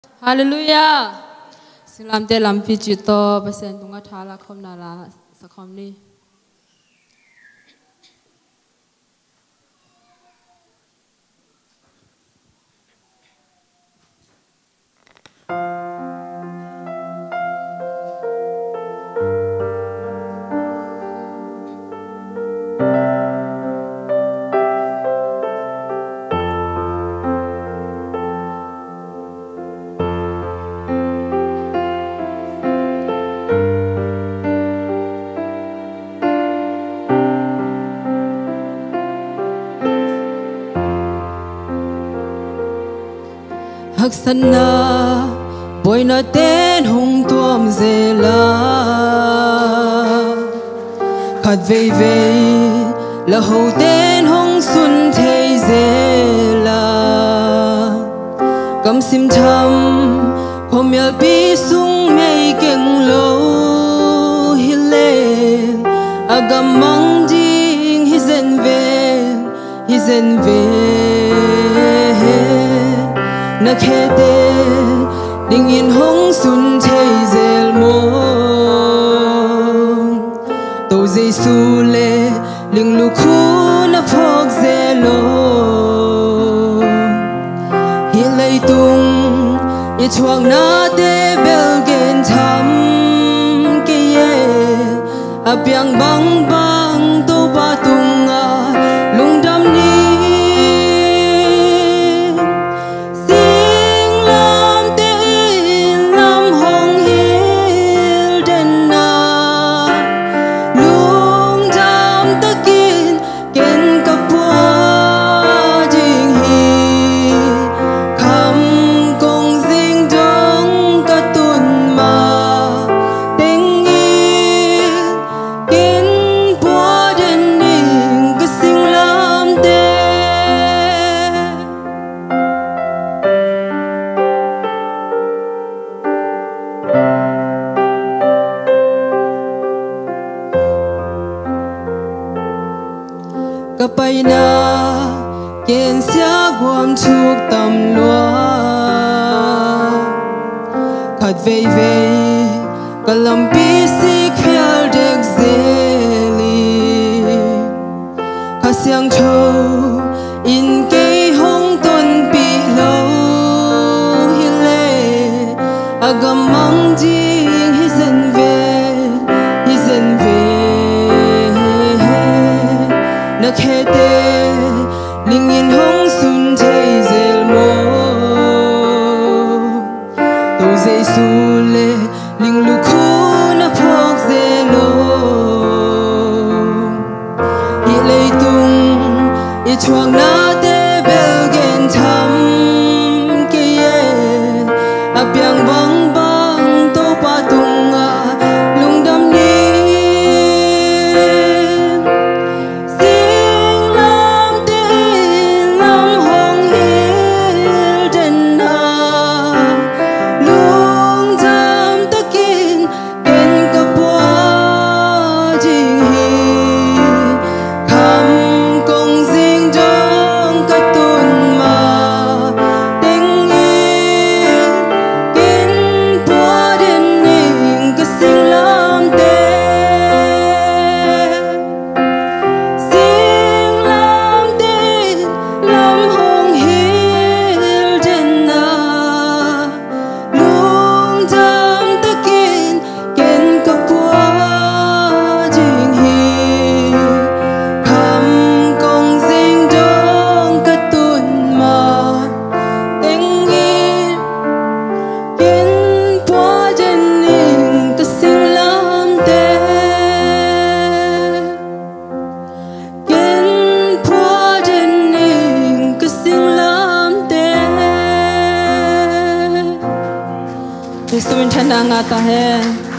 Hallelujah. Silam te lam pi chito pasen tunga thala khom na la sakhom ni. Hắc sân na bồi na tên hùng tuom zela khát vây vây là hậu tên hùng xuân thay zela cầm sim thầm hôm yal bi sung mây keng lâu hi lên agam mang ding hi zen ve na khete ding in hong sun thei zel mo to jesu le ling lu khu na phok zelo hi lei tung i chuang na te bel gen tham ke ye apiang bang bang to ba tung a lung dam ni kapay na ken sia guam chuk tam lua khat vei vei kalam pi si khial dek zeli khasyang tho in ke hong ton pi lo hi le agam mang jing hi zen ve na khete ling in hong sun thei zel mo to jesu le ling lu khu na phok zelo hi lei tung i chuang na te bel gen tham ke ye apiang bang bang to pa tung a lung dam ni Yesus mencanda ngata hai.